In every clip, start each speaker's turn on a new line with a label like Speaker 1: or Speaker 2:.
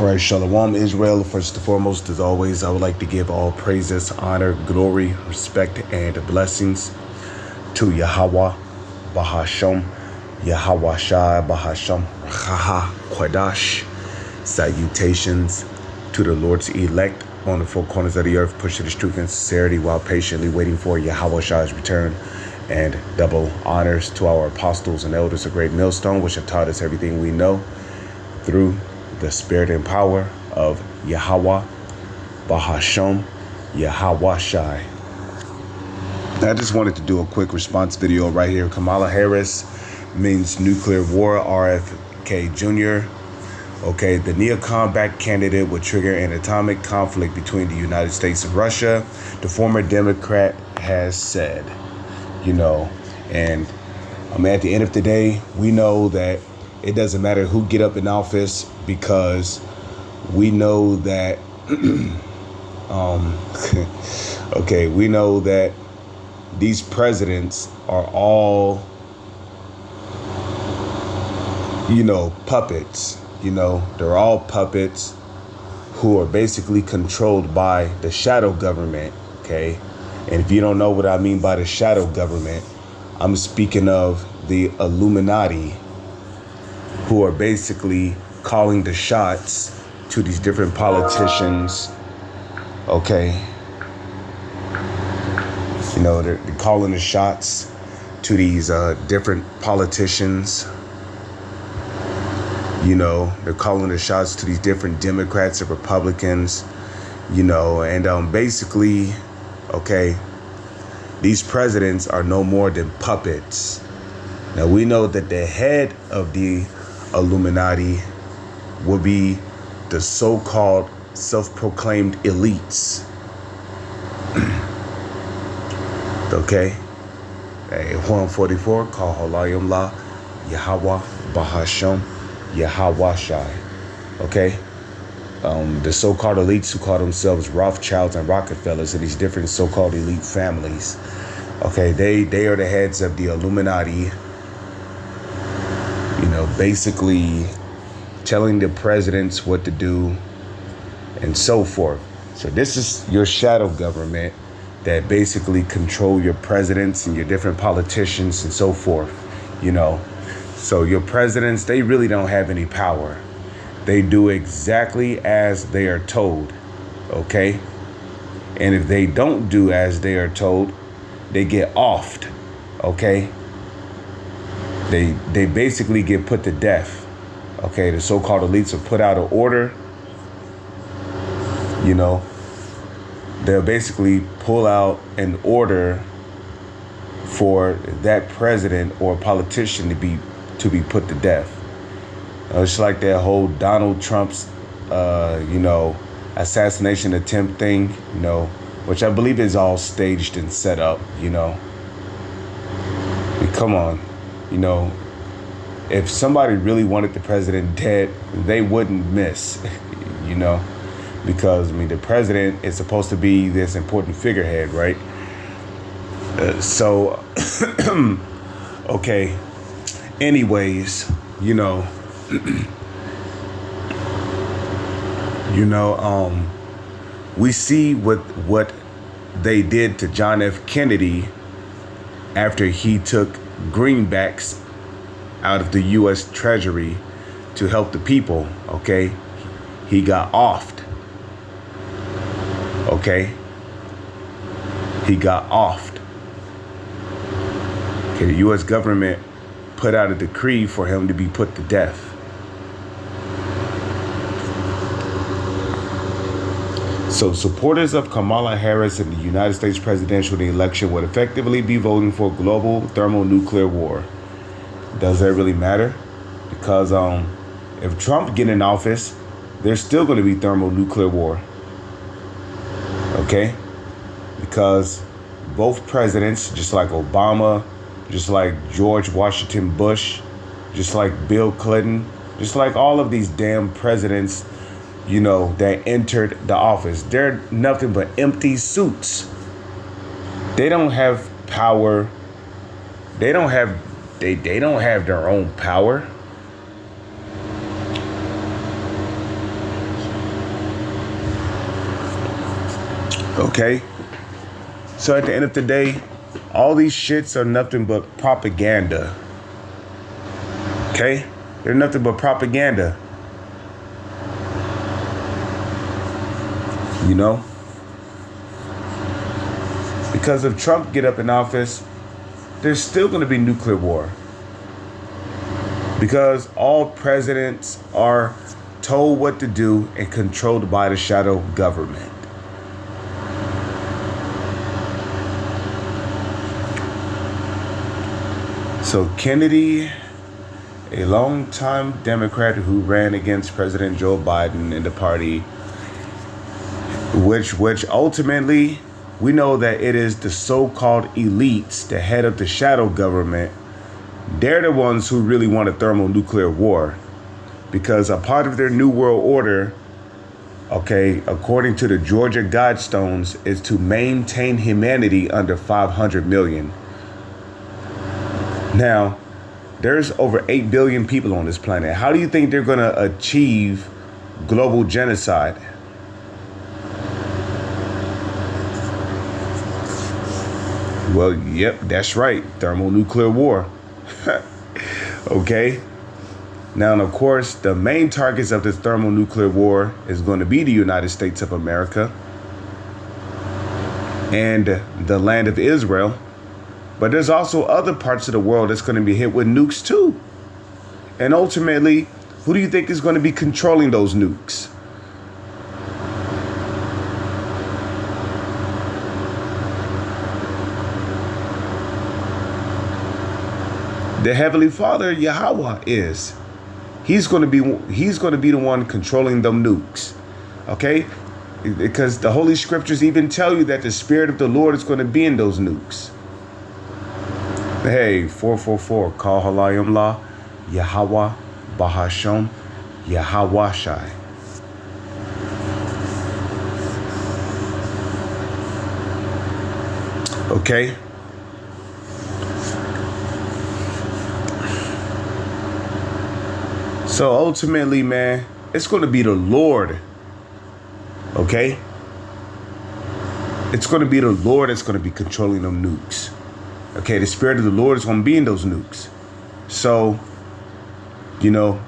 Speaker 1: All right, Shalom, Israel. First and foremost, as always, I would like to give all praises, honor, glory, respect, and blessings to Yahweh, Bahasham, Yahweh Shai, Bahasham, Chaha, Kwadash. Salutations to the Lord's elect on the four corners of the earth, pushing His truth and sincerity while patiently waiting for Yahweh Shai's return. And double honors to our apostles and elders of Great Millstone, which have taught us everything we know through the spirit and power of Yahweh, Bahasham, Yahweh Shai. I just wanted to do a quick response video right here. Kamala Harris means nuclear war, RFK Jr. Okay, the neo-combat candidate would trigger an atomic conflict between the United States and Russia, the former Democrat has said. And at the end of the day, we know that it doesn't matter who get up in office, because we know that, we know that these presidents are all, puppets. They're all puppets who are basically controlled by the shadow government, okay? And if you don't know what I mean by the shadow government, I'm speaking of the Illuminati, who are basically calling the shots to these different politicians, okay? They're calling the shots to these different politicians. They're calling the shots to these different Democrats and Republicans, and basically, okay, these presidents are no more than puppets. Now, we know that the head of the Illuminati will be the so-called self-proclaimed elites. Okay? 144, call Halayim La, Yahweh, Bahasham, Yahweh Shai. Okay? The so-called elites who call themselves Rothschilds and Rockefellers and these different so-called elite families. Okay, they are the heads of the Illuminati, basically telling the presidents what to do and so forth. So this is your shadow government that basically control your presidents and your different politicians and so forth, So your presidents, they really don't have any power. They do exactly as they are told, okay? And if they don't do as they are told, they get offed, okay? They basically get put to death, okay? The so-called elites are put out of order, They'll basically pull out an order for that president or politician to be put to death. It's like that whole Donald Trump's, assassination attempt thing, which I believe is all staged and set up, Come on, if somebody really wanted the president dead, they wouldn't miss, because, the president is supposed to be this important figurehead, right? Okay. Anyways, we see what they did to John F. Kennedy after he took greenbacks out of the U.S. Treasury to help the people, okay? He got offed, okay? He got offed. Okay, the U.S. government put out a decree for him to be put to death. So supporters of Kamala Harris in the United States presidential election would effectively be voting for global thermonuclear war. Does that really matter? Because if Trump get in office, there's still going to be thermonuclear war. Okay? Because both presidents, just like Obama, just like George Washington Bush, just like Bill Clinton, just like all of these damn presidents, that entered the office, they're nothing but empty suits. They don't have power. They don't have their own power. Okay? So at the end of the day, all these shits are nothing but propaganda. Okay? They're nothing but propaganda. You know? Because if Trump get up in office, there's still going to be nuclear war. Because all presidents are told what to do and controlled by the shadow government. So Kennedy, a longtime Democrat who ran against President Joe Biden in the party, which ultimately we know that it is the so-called elites, the head of the shadow government. They're the ones who really want a thermonuclear war, because a part of their New World Order, okay, according to the Georgia Guidestones, is to maintain humanity under 500 million. Now, there's over 8 billion people on this planet. How do you think they're going to achieve global genocide? Well, yep, that's right. Thermonuclear war. Okay. Now, of course, the main targets of this thermonuclear war is going to be the United States of America and the land of Israel. But there's also other parts of the world that's going to be hit with nukes too. And ultimately, who do you think is going to be controlling those nukes? The Heavenly Father, Yahweh, is. He's going to be the one controlling them nukes. Okay? Because the Holy Scriptures even tell you that the Spirit of the Lord is going to be in those nukes. Hey, 444, call Halayim La, Yahweh, Bahasham, Yahweh Shai. Okay? So ultimately, man, it's going to be the Lord. Okay? It's going to be the Lord that's going to be controlling them nukes. Okay, the Spirit of the Lord is going to be in those nukes. So, you know,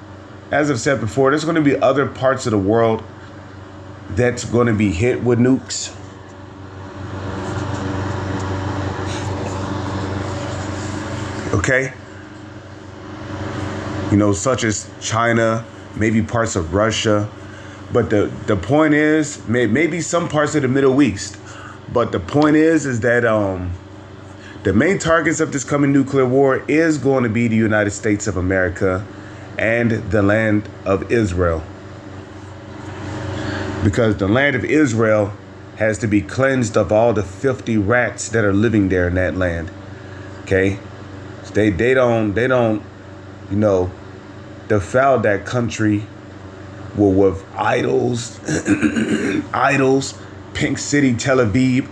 Speaker 1: as I've said before, there's going to be other parts of the world that's going to be hit with nukes. Okay? You know, such as China, maybe parts of Russia. But the point is, maybe some parts of the Middle East. But the point is that the main targets of this coming nuclear war is going to be the United States of America and the land of Israel. Because the land of Israel has to be cleansed of all the filthy rats that are living there in that land. Okay? So they don't, you know, defile that country with idols, idols, Pink City, Tel Aviv.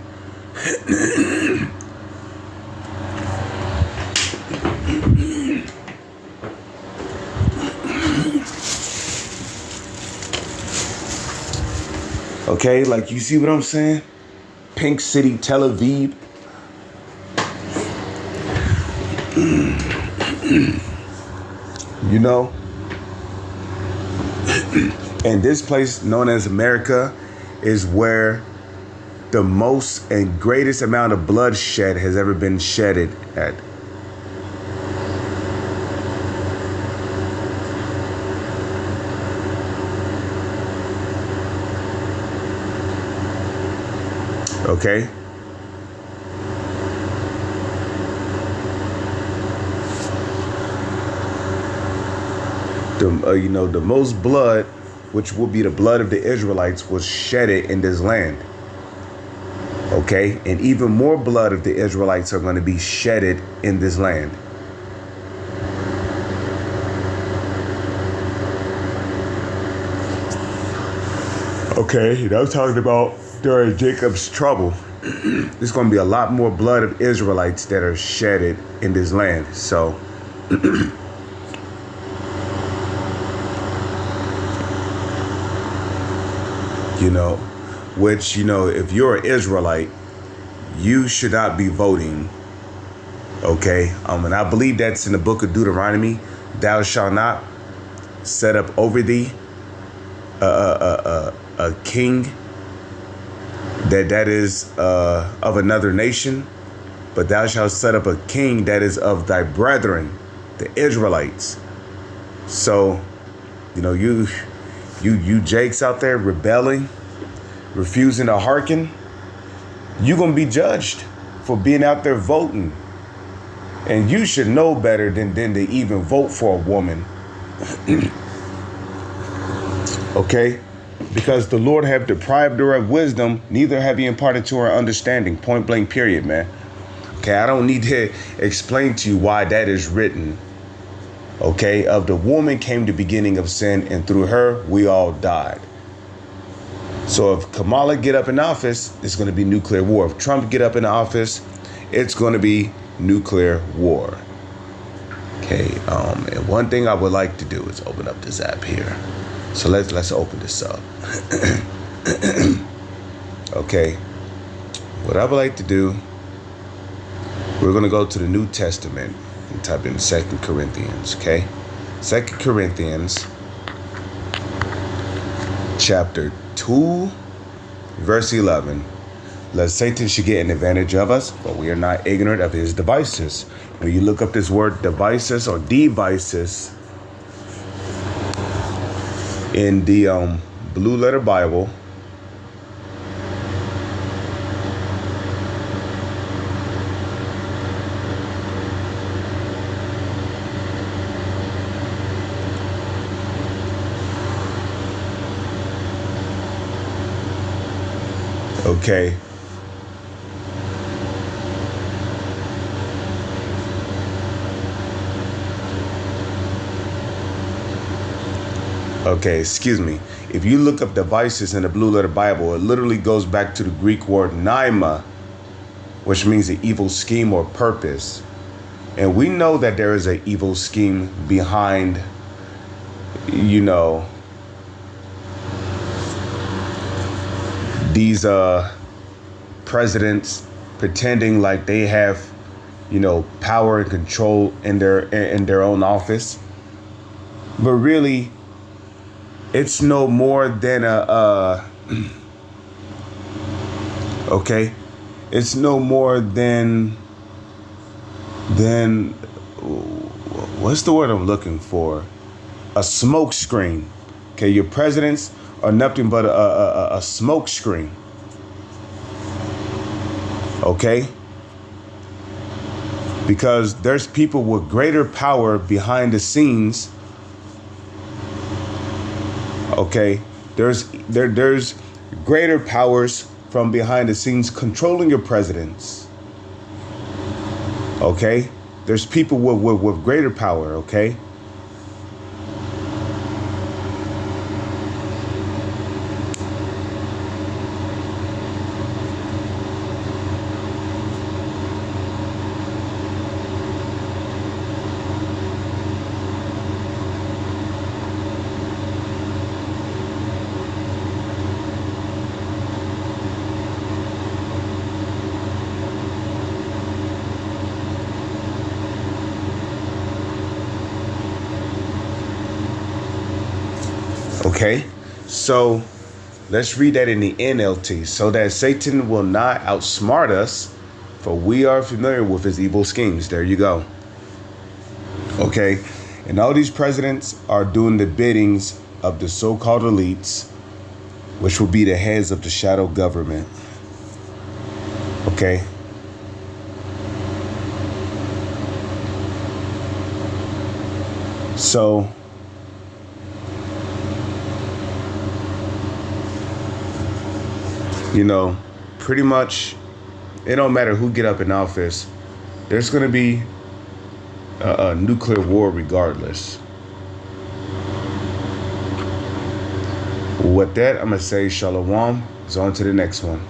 Speaker 1: Okay, like, you see what I'm saying? Pink City, Tel Aviv. You know? And this place known as America is where the most and greatest amount of bloodshed has ever been shedded at. Okay? The most blood, which will be the blood of the Israelites, was shedded in this land. Okay? And even more blood of the Israelites are going to be shedded in this land. Okay, I'm talking about during Jacob's trouble. There's going to be a lot more blood of Israelites that are shedded in this land. So, you know, which, if you're an Israelite, you should not be voting. Okay. And I believe that's in the book of Deuteronomy. Thou shalt not set up over thee a king that is of another nation, but thou shalt set up a king that is of thy brethren, the Israelites. So, you jakes out there rebelling, refusing to hearken, you're going to be judged for being out there voting. And you should know better than to even vote for a woman. Okay? Because the Lord have deprived her of wisdom, neither have he imparted to her understanding. Point blank, period, man. Okay, I don't need to explain to you why that is written. Okay, of the woman came the beginning of sin, and through her we all died. So if Kamala get up in office, it's going to be nuclear war. If Trump get up in office, it's going to be nuclear war. Okay, and one thing I would like to do is open up this app here. So let's open this up. Okay, what I would like to do, we're going to go to the New Testament and type in 2 Corinthians, okay? 2 Corinthians chapter 2, verse 11. Lest Satan should get an advantage of us, but we are not ignorant of his devices. When you look up this word devices or devices in the Blue Letter Bible, okay. Okay, excuse me. If you look up devices in the Blue Letter Bible, it literally goes back to the Greek word naima, which means an evil scheme or purpose. And we know that there is an evil scheme behind, these presidents pretending like they have, power and control in their own office. But really, it's no more than okay, it's no more than what's the word I'm looking for? A smoke screen. Okay, your presidents are nothing but a smoke screen. Okay? Because there's people with greater power behind the scenes. Okay, there's greater powers from behind the scenes controlling your presidents. Okay, there's people with greater power. Okay. Okay, so let's read that in the NLT. So that Satan will not outsmart us, for we are familiar with his evil schemes. There you go. Okay, and all these presidents are doing the biddings of the so-called elites, which will be the heads of the shadow government. Okay. So pretty much, it don't matter who get up in office. There's going to be a nuclear war regardless. With that, I'm going to say shalom. It's on to the next one.